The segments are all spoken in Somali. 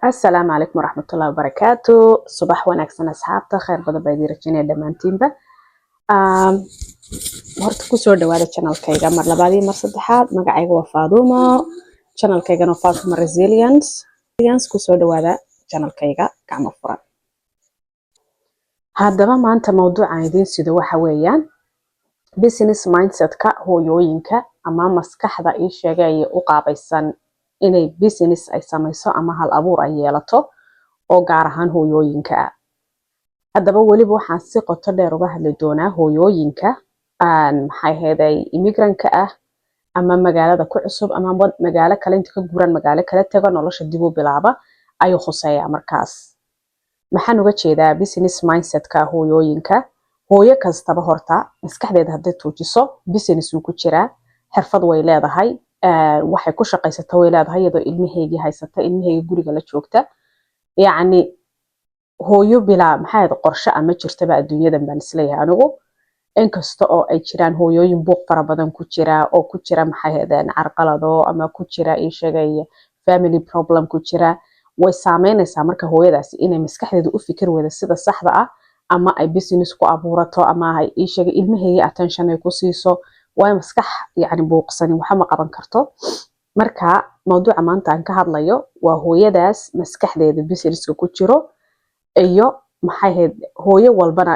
السلام عليكم ورحمة الله وبركاته. صباح wanaagsan asxaabta khayr badan baa idin rajaynaya dhammaantiinba. Horta ku soo dhawaada channelkayga mar labaad iyo mar saddexaad. Magacayga waa Faadumo, channelkaygana waa Faadumo Resilience. Ku soo dhawaada channelkayga gacmo furan. Haddaba maanta mawduucan idin sido waxa weeyaan business mindset-ka hooyooyinka ama maskaxda ii sheegaya u qaabaysan inay business ay samayso ama hal abuur ay yeelato oo gaar ahaan hooyooyinka ah. Haddaba weliba waxaan si qoto dheer uga hadli doonaa hooyooyinka maxay ahaydey immigrant-ka ah ama magaalada ku cusub ama magaalo kale inta ka guuran magaalo kale tago nolosha dib u bilaaba ayuu khuseeyaa markaas. Maxaan uga jeedaa business mindset-ka hooyooyinka? Hooyo kastaba horta maskaxdeeda hadday tuujiso business uu ku jiraa, xirfad way leedahay, waxay ku shaqaysato way leedahay iyadoo ilmaheegii haysata, ilmaheegii guriga la joogta. Yacni hooyo bilaa maxay ahayd qorshe ama jirtaba adduunyadan baan isleeyahay anigu. Inkasta oo ay jiraan hooyooyin buuq fara badan ku jira oo ku jira maxay ahaydeen carqalado ama ku jira ii sheegay family problem ku jira, way saameynaysaa marka hooyadaasi inay maskaxdeedu u fikir wada sida saxda ah ama ay business ku abuurato ama ay ii sheegay ilmaheegii attention ay ku siiso. Way maskax yacni buuqsan waxa ma qaban karto. Marka mawduuca maanta aan ka hadlayo waa hooyadaas maskaxdeeda businesska ku jiro iyo maxay ahayd hooyo walbana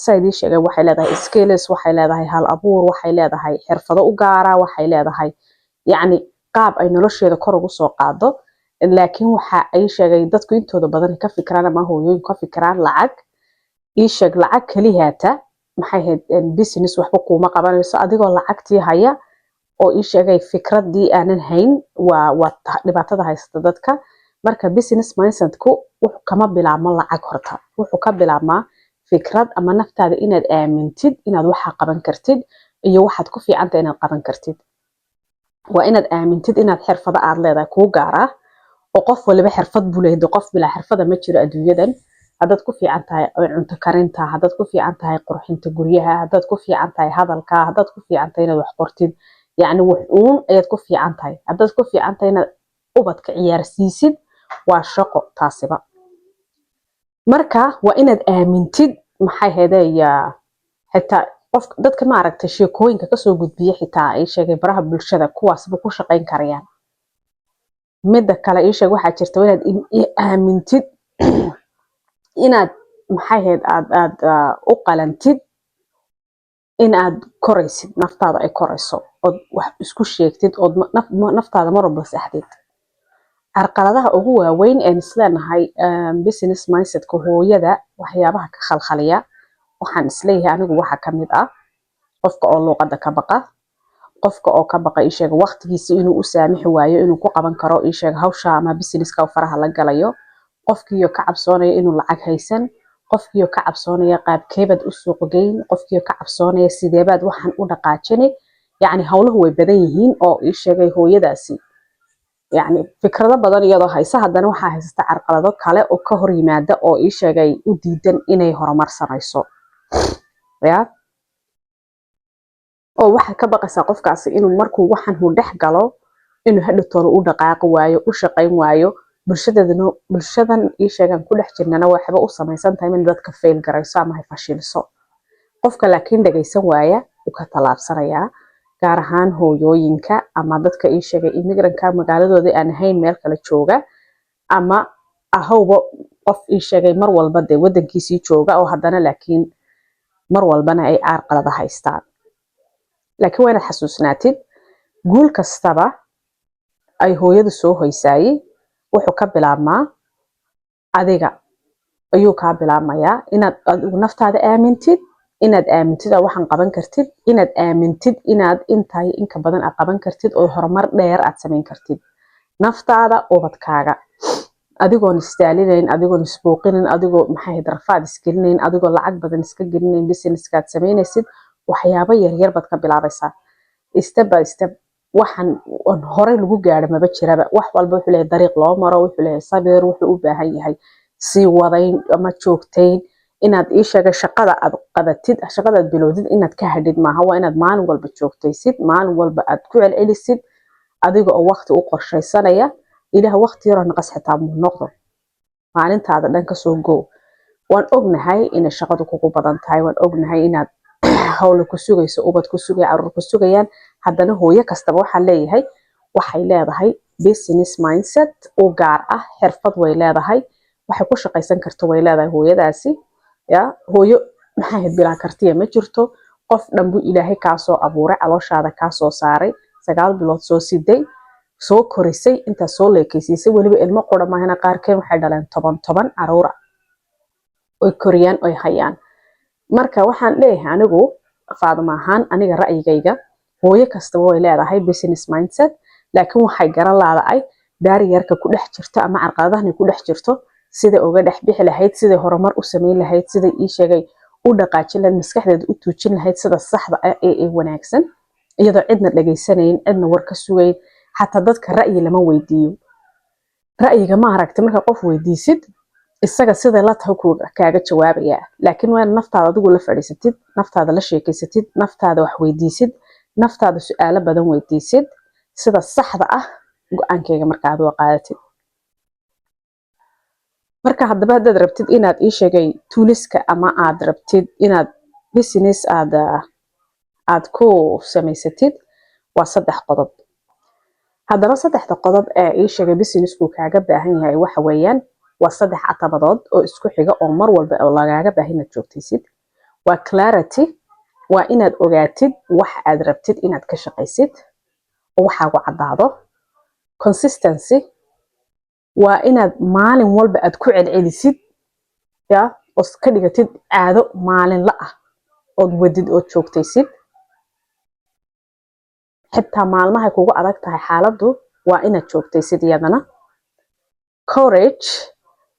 sidii sheegay waxay leedahay skills, waxay leedahay hal abuur, waxay leedahay xirfado u gaara, waxay leedahay yacni qaab ay nolosheeda kor ugu soo qaado. Laakiin waxa ay sheegay dadku intooda badan ka fikiraan ama hooyooyinku ka fikiraan lacag. Ii sheeg lacag kaliyaata maxay ahayd business waxba kuma qabanayso adigoo lacagtii haya oo ii sheegay fikradii aanan hayn waa dhibaatada haysta dadka. Marka business mindset-ku wuxuu kama bilaabmo lacag horta, wuxuu ka bilaabmaa fikrad ama naftaada inaad aamintid inaad waxa qaban kartid iyo waxaad ku fiicantahay inaad qaban kartid. Waa inaad aamintid inaad xirfado aad leedahay kuu gaar ah oo qof waliba xirfad buu leeyahay, qof bilaa xirfada ma jiro adduunyadan. Haddaad ku fiican tahay cunto karinta, haddaad ku fiican tahay qurxinta guryaha, haddaad ku fiican tahay hadalka, haddaad ku fiican tahay inaad wax qortid, yacni wax uun ayaad ku fiican tahay. Haddaad ku fiican tahay inaad ubadka ciyaarsiisid waa shaqo taasiba. Marka waa inaad aamintid maxay ahaydey xitaa qof dadka ma aragtay sheekooyinka ka soo gudbiya xitaa ay sheegay baraha bulshada kuwaasba ku shaqayn karayaan. Midda kale ii sheeg waxaa jirta inaad aamintid inaad maxay ahayd aad u qalantid inaad koraysid, naftaada ay korayso oo wax isku sheegtid oo naftaada mar walba saxdid. Carqaladaha ugu waaweyn ee isleenahay business mindset-ka hooyada waxyaabaha ka khalkhaliya waxaan isleeyahay anigu waxa ka mid ah qofka oo luqadda ka baqa, qofka oo ka baqa ii sheeg waqtigiisa inuu u saamixi waayo inuu ku qaban karo ii sheeg hawsha ama businesska faraha la galayo, qofkii oo ka cabsoonaya inuu lacag haysan, qofkii oo ka cabsoonaya qaabkeebad u suuq geyn, qofkii oo ka cabsoonaya sideebaad waxaan u dhaqaajini. Yacni hawluhu way badan yihiin oo ii sheegay hooyadaasi yacni fikrado badan iyadoo haysa haddana waxaa haysata carqalado kale oo ka hor yimaada oo ii sheegay u diidan inay horumar samayso. Oo waxay ka baqaysaa qofkaasi inuu markuu waxaan uu dhex galo inuu hadhowtoono u dhaqaaqi waayo, u shaqayn waayo. Bulshadan ii sheegan ku dhex jirnana waxba u samaysan tahay in dadka fail garayso ama ay fashiliso. Qofka laakiin dhagaysan waaya uu ka talaabsanayaa, gaar ahaan hooyooyinka ama dadka ii sheegay immigrant-ka magaaladooda aan ahayn meel kale jooga ama ahowba qof ii sheegay mar walba dee waddankiisii jooga oo haddana laakiin mar walbana ay carqalada haystaan. Laakiin waa inaad xasuusnaatid guul kastaba ay hooyadu soo hoysaayey wuxuu ka bilaabmaa adiga ayuu ka bilaabmayaa inaad adigu naftaada aamintid, inaad aamintid waxaan qaban kartid, inaad aamintid inaad intaay inka badan aad qaban kartid oo horumar dheer aad samayn kartid naftaada ubadkaaga adigoon istaalinayn, adigoon isbuuqinayn, adigoo maxay ahayd rafaad isgelinayn, adigoo lacag badan iska gelinayn businesskaad samaynaysid waxyaabo yaryar baad ka bilaabaysaa step by step. waxaan hore lagu gaaro maba jiraba, wax walba wuxuu leeyahay dariiq loo maro, wuxuu leeyahay sabir, wuxuu u baahan yahay sii wadayn ama joogtayn. Inaad ii sheegay shaqada aad qabatid, shaqada aad bilowdid inaad ka hadhid maaha, waa inaad maalin walba joogtaysid, maalin walba aad ku celcelisid adiga oo waqti u qorshaysanaya ilaah waqti yar naqas xitaa mu noqdo maalintaada dhan ka soo go waan ognahay in shaqadu kugu badan tahay waan ognahay inaad hawl ku sugayso ubad ku sugay carruur ku sugayaan haddana hooyo kastaba waxaan leeyahay waxay leedahay business mindset oo gaar ah xirfad way leedahay waxay ku shaqaysan karto way leedahay hooyadaasi ya hooyo maxay bilaa kartiya ma jirto qof dhanbu ilaahay ka soo abuuray calooshaada ka soo saaray 9 bilood soo siday soo korisay inta soo leekaysiisay waliba ilmo qodhamahana qaarkeen waxay dhaleen 10 carruur oo koriyaan oo hayaan marka waxaan leeyahay anigu faadama ahaan aniga ra'yigayga hooyo kastaba way leedahay business mindset laakiin waxay garan laadahay barrierka ku dhex jirta ama carqaladaha ku dhex jirto sida uga dhex bixi lahayd sida horumar u sameyn lahayd sida ii sheegay u dhaqaajin lahayd maskaxdeeda u tuujin lahayd sida saxda ah ee wanaagsan iyadoo cidna dhageysanayn cidna war ka sugayn xataa dadka ra'yi lama weydiiyo ra'yiga ma aragtay marka qof weydiisid isaga sida la tahay kaaga jawaabaya laakiin waa naftaada adigu la fadhiisatid naftaada la sheekaysatid naftaada wax weydiisid naftaada su'aalo badan weydiisid sida saxda ah go'aankayga marka aad u qaadatid marka haddaba haddaad rabtid inaad ii sheegay tooliska ama aad rabtid inaad business aad ku samaysatid waa 3 qodob haddaba 3 qodob ee ii sheegay businessku kaaga baahan yahay waxa weeyaan waa 3 catabadood oo isku xiga oo mar walba oo lagaaga baahan inaad joogtaysid waa clarity waa inaad ogaatid wax aad rabtid inaad ka shaqaysid oo waxaagu cadaado consistency waa inaad maalin walba aad ku celcelisid ya oo ka dhigatid caado maalin la ah oo wadid oo joogtaysid xitaa maalmaha kugu adag tahay xaaladdu waa inaad joogtaysid iyadana courage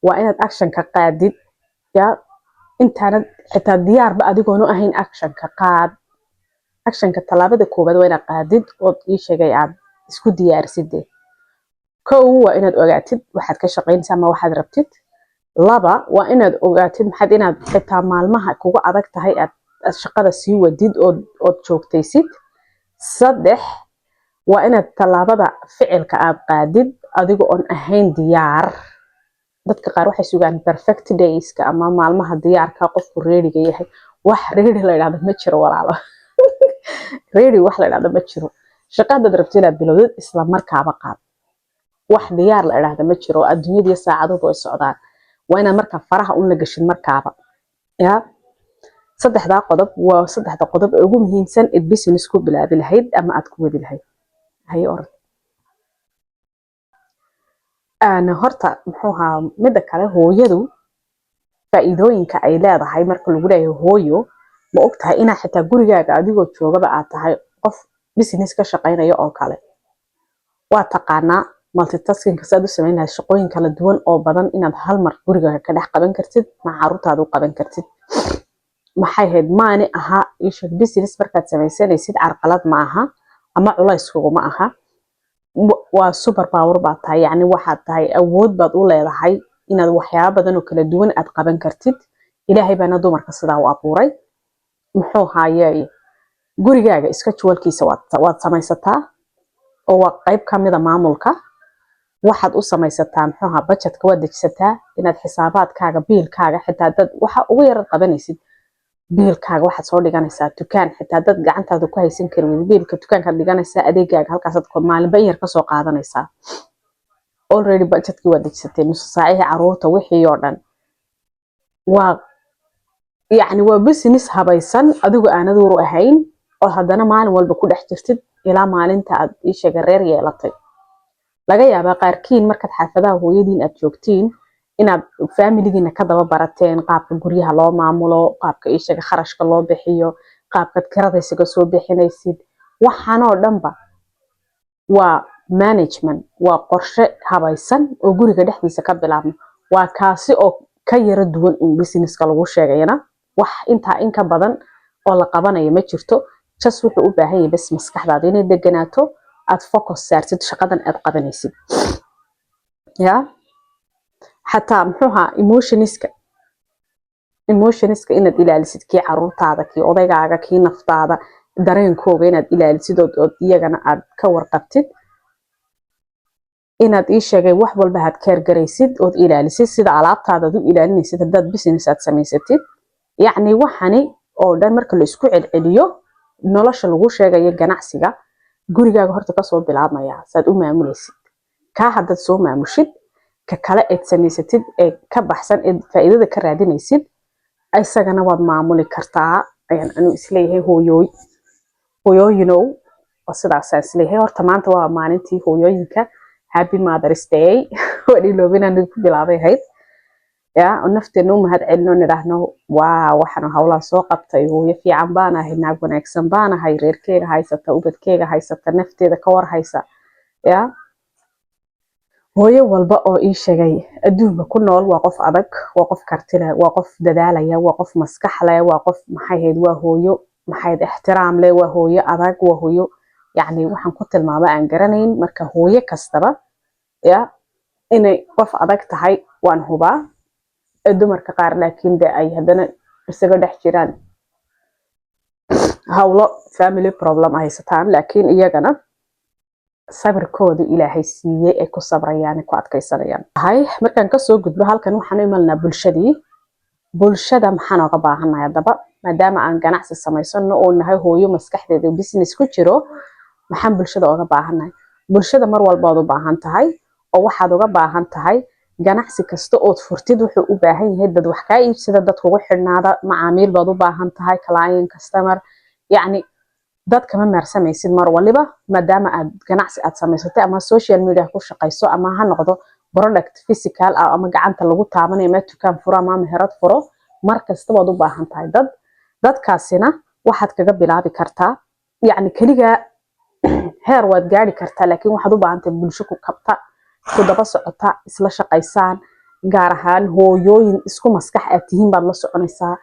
waa inaad action ka qaadid ya intaanad xitaa diyaarba adigoon u ahayn action ka qaad actionka talaabada koobaad waa inaad qaadid oo ii sheegay aad isku diyaarsid waa inaad ogaatid waxaad ka shaqaynaysaa ama waxaad rabtid 2 waa inaad ogaatid maxaad inaad xitaa maalmaha kugu adag tahay aad shaqada sii wadid oo joogtaysid 3 waa inaad talaabada ficilka aad qaadid adiga oon ahayn diyaar dadka qaar waxay sugaan perfect dayska ama maalmaha diyaarka qofku reediga yahay wax reedi la yiraahdo ma jiro walaalo reedi wax la yiraahdo ma jiro shaqada rabtid inaad bilowdid isla markaaba qaad wax diyaar la yiraahdo ma jiro adduunyada saacadood oo socdaan waa inaad marka faraha un la gashin markaaba ya 3 qodob waa 3 qodob ugu muhiimsan ee business ku bilaabi lahayd ama aad ku wadi lahayd hay orod ana horta muxuu ahaa midda kale hooyadu faa'iidooyinka ay leedahay marka lagu leeyahay hooyo ma ogtahay ina xitaa gurigaaga adigoo joogaba aad tahay qof business ka shaqeynaya oo kale waa taqaanaa multitasking ka saad u sameynaysaa shaqooyin kala duwan oo badan inaad hal mar gurigaaga ka dhex qaban kartid ma carruurtaada u qaban kartid maxay ahayd maani aha isha business markaad samaysanaysid carqalad ma aha ama culays kugu aha waa super power baa tahay yani waxaad tahay awood baad u leedahay inaad waxyaabo badan oo kala duwan aad qaban kartid ilaahay baana dumarka sidaa u abuuray muxuu haayay gurigaaga iska jawalkiisa waad samaysataa oo waa qayb ka mid ah maamulka waxaad u samaysataa muxuu ahaa budgetka waad dejisataa inaad xisaabaadkaaga biilkaaga xitaa dad waxa ugu yar qabanaysid biilkaaga waxaad soo dhiganaysaa dukaan xitaa dad gacantaada ku haysan karin biilka dukaanka dhiganaysaa adeegaaga halkaas aad maalinba yar ka soo qaadanaysaa already budgetka waad dejisatay nus saacaha carruurta wixii oo dhan waa yani waa business habaysan adigu aanad war u ahayn oo haddana maalin walba ku dhex jirtid ilaa maalinta aad ii sheegay reer yeelatay laga yaabaa qaarkiin markaad xaafadaha hooyadiin aad joogtiin inaad familigiina ka daba barateen qaabka guryaha loo maamulo qaabka ii sheegay kharashka loo bixiyo qaabka kirada isaga soo bixinaysid waxaan oo dhanba waa management waa qorshe habaysan oo guriga dhexdiisa ka bilaabmo waa kaasi oo ka yara duwan in businesska lagu sheegayna wax inta in ka badan oo la qabanayo ma jirto just wuxuu u baahan yahay bas maskaxdaada inay deganaato aad focus saartid shaqadan aad qabanaysid ya حتى محوها emotionska inaad ilaalisid kii carruurtaada kii odaygaaga kii naftaada dareenkooga inaad ilaalisid oo iyagana aad ka warqabtid inaad ii sheegay wax walba had keer garaysid ood ilaalisid sida alaabtaada u ilaalinaysid hadaad business aad samaysatid yacni waxani oo dhan marka la isku celceliyo nolosha lagu sheegayo ganacsiga gurigaaga horta kasoo bilaabmaya saad u maamulaysid ka haddaad soo maamushid ka kale eed samaysatid ee ka baxsan ee faa'iidada ka raadinaysid isagana waad maamuli kartaa ayaan anu isleeyahay hooyooyinow oo sidaasaan isleeyahay horta maanta waa maalintii hooyooyinka happy Mother's Day waan iloobinaan ku bilaabay ahayd yaa nafteena u mahad celino nidhaahno waa waxaan hawlaha soo qabtay hooyo fiican baan ahay naag wanaagsan baan ahay reerkeyga haysata ubadkeyga haysata nafteeda ka war haysa yaa hooyo walba oo ii sheegay adduunka ku nool waa qof adag waa qof karti leh waa qof dadaalaya waa qof maskax leh waa qof maxay waa hooyo maxay ixtiraam leh waa hooyo adag waa hooyo yacni waxaan ku tilmaamay aan garanayn marka hooyo kastaba yaa inay qof adag tahay waan hubaa dumarka qaar laakiin de ay haddana isaga dhex jiraan hawlo family problem haysataan laakiin iyagana sabirkooda ilaahay siiyey ay ku sabrayaan ku adkaysanayaan hay markaan ka soo gudbo halkan waxaan u imalnaa bulshada maxaan uga baahanahay hadaba maadaama aan ganacsi samaysano oo nahay hooyo maskaxdeeda business ku jiro maxaan bulshada uga baahanahay bulshada mar walba u baahan tahay oo waxaad uga baahan tahay ganacsi kasta oo furtid wuxuu u baahan yahay dad wax ka iibsada dad kugu xirnaada macaamiil baad u baahan tahay client customer yacni dadka ma marsamaysid mar waliba maadaama aad ganacsi aad samaysatay ama social media ku shaqayso ama ha noqdo product physical ama gacanta lagu taabanayo ama dukaan furo ama meherad furo mar kasta waad u baahan tahay dadkaasina waxaad kaga bilaabi kartaa yacni kaliya heer waad gaari kartaa laakiin waxaad u baahan tahay bulsho ku kabta ku daba socota isla shaqaysaan gaar ahaan hooyooyin isku maskax aad tihiin baad la soconaysaa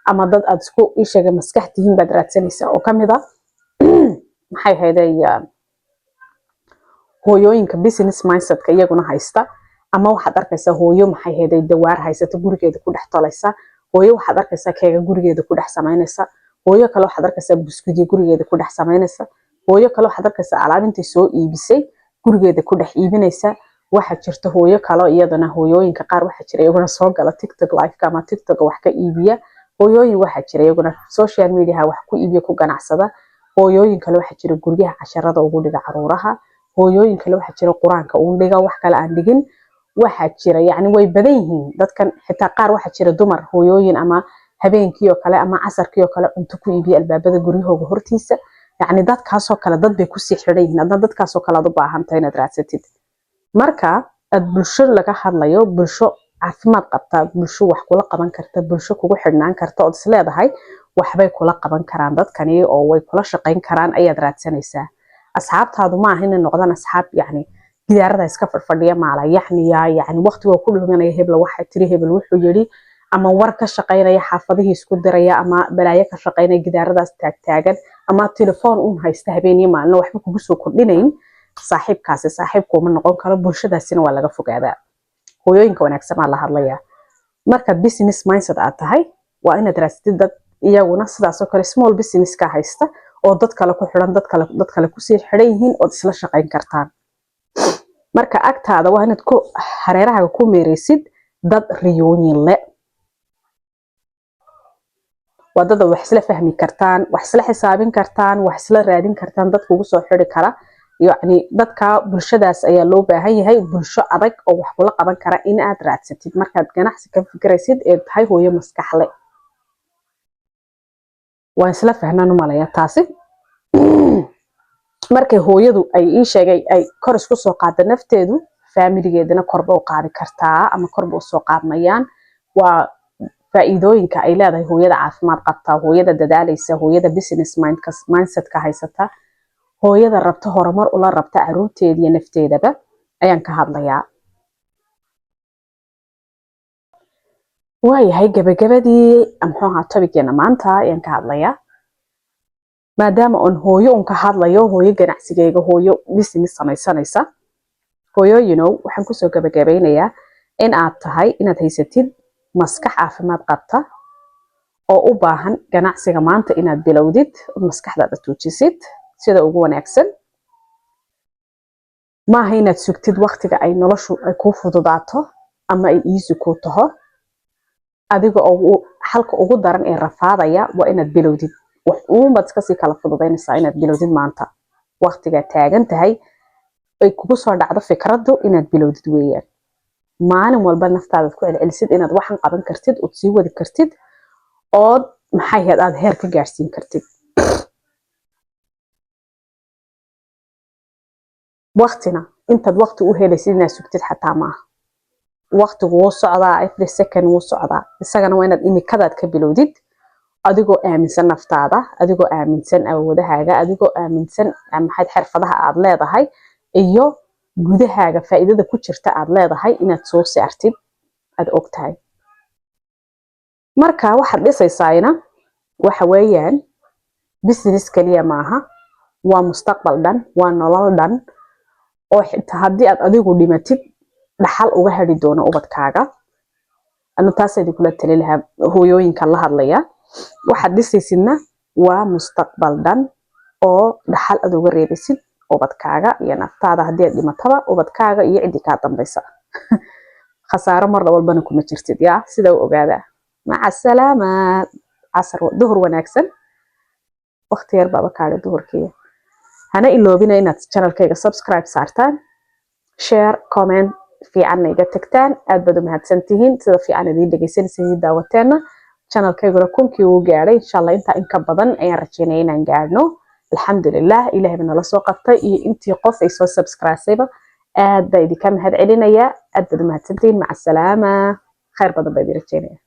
ama dad aad isku ishaga maskax tihiin baad raadsanaysaa oo kamid ah maxay hayday hooyooyinka business mindset-ka iyaguna haysta ama waxaad arkaysaa hooyo maxay hayday dawaar haysata gurigeeda ku dhex tolaysa hooyo waxaad arkaysaa keega gurigeeda ku dhex samaynaysa hooyo kale waxaad arkaysaa buskudii gurigeeda ku dhex samaynaysa hooyo kale waxaad arkaysaa alaabintii soo iibisay gurigeeda ku dhex iibinaysa waxa jirta hooyo kale iyadana hooyooyinka qaar waxa jira iyaguna soo gala TikTok live ama TikTok wax ka iibiya hooyooyin waxa jira iyaguna social media wax ku iibiya ku ganacsada hooyooyin kale waxa jira guriyaha casharada ugu dhiga caruuraha hooyooyin kale waxa jira quraanka ugu dhiga wax kale aan dhigin waxa jira yacni way badan yihiin dadkan xitaa qaar waxa jira dumar hooyooyin ama habeenkii oo kale ama casarkii oo kale cunto ku iibiya albaabada guryahooda hortiisa yacni dadkaas oo kale dad bay ku sii xidhan yihiin adna dadkaas oo kale aad u baahan tahay inaad raadsatid marka aad bulsho laga hadlayo bulsho caafimaad qabta bulsho wax kula qaban karta bulsho kugu xidhnaan karta oo is leedahay waxbay kula qaban karaan dadkani oo way kula shaqayn karaan ayaad raadsanaysaa asxaabtaadu ma ahin inay noqdaan asxaab yacni gidaarada iska fadhiya maala yacni waqtiga ku dhumanaya hebla waxa tiri hebel wuxuu yiri ama war ka shaqaynaya xaafadihii isku diraya ama balaayo ka shaqaynaya gidaaradaas taagtaagan ama telefoon u haysta habeenii maalin waxba kugu soo kordhinayn saaxiibkaasi saaxiibku ma noqon karo bulshadaasina waa laga fogaadaa hooyooyinka wanaagsan baa la hadlayaa marka business mindset aad tahay waa inaad raasatid dad iyaguna sidaas oo kale small business ka haysta oo dad kale ku xiran dad kale ku sii xiran yihiin oo isla shaqayn kartaan marka agtaada waa inaad ku hareeraha ku meeraysid dad riyooyin leh waa dad wax isla fahmi kartaan wax isla xisaabin kartaan wax isla raadin kartaan dad kugu soo xiri kara yacni dadka bulshadaas ayaa loo baahan yahay bulsho adag oo wax kula qaban kara in aad raadsatid markaad ganacsi ka fikiraysid ee tahay hooyo maskax leh waan isla fahnaan u malaya taasi markay hooyadu ay ii sheegay ay kor isku soo qaada nafteedu faamiligeedana korba u qaadi kartaa ama korba u soo qaadmayaan waa faa'iidooyinka ay leedahay hooyada caafimaad qabta hooyada dadaalaysa hooyada business mindset ka haysata hooyada rabta horumar ula rabta caruurteeda iyo nafteedaba ayaan ka hadlayaa waayahay gabagabadii muxuu ahaa topigeena maanta ayaan ka hadlayaa maadaama on hooyo un ka hadlayo hooyo ganacsigeyga hooyo business samaysanaysa hooyooyinow waxaan kusoo gabagabeynayaa in aad tahay inaad haysatid maskax caafimaad qabta oo u baahan ganacsiga maanta inaad bilowdid maskaxdaada tuujisid sida ugu wanaagsan maaha inaad sugtid waqtiga ay noloshu ay kuu fududaato ama ay easy kuu taho adiga oo halka ugu daran ee rafaadaya waa inaad bilowdid wax uumad iska sii kala fududaynaysaa inaad bilowdid maanta waqtiga taagan tahay ay kugu soo dhacdo fikradu inaad bilowdid weeyaan maalin walba naftaada ku celcelisid inaad waxan qaban kartid oo sii wadi kartid oo maxay aad heer ka gaarsiin kartid waqtina intaad waqti u helaysid inaad sugtid xataa maaha waqtigu wuu socdaa every second wuu socdaa isagana waa inaad imikadaad ka bilowdid adigoo aaminsan naftaada adigoo aaminsan awoodahaaga adigoo aaminsan maxay xirfadaha aad leedahay iyo gudahaaga faa'iidada ku jirta aad leedahay inaad soo saartid aad ogtahay marka waxaad dhisaysaayna waxa weeyaan business kaliya maaha waa mustaqbal dhan waa nolol dhan oo xitaa haddii aad adigu dhimatid dhaxal uga heli doono ubadkaaga anu taasaydi kula tali lahaa hooyooyinka la hadlaya waxaad dhisaysidna waa mustaqbal dhan oo dhaxal aad uga reebisid ubadkaaga iyo naftaada haddii aad dhimataba ubadkaaga iyo cidii kaa dambaysa khasaaro mar walbana kuma jirtid yaa sida u ogaada maca salaamaad casar duhur wanaagsan waqti yar baaba kaadha duhurkiiya hana iloobina inaad channelkayga subscribe saartaan share comment fiicanna iga tagtaan aad baad u mahadsantihiin sida fiican idiin dhegaysanaysiin daawateena channelkayguna kunkii uu gaadhay insha Allah inta in ka badan ayaan rajeynaya inaan gaadhno alxamdulillah ilaahay bana la soo qabtay iyo intii qof ay soo subscribe-sayba aad baa idinka mahad celinaya aad baad u mahadsantihiin maca salaama khayr badan baa idin rajeynaya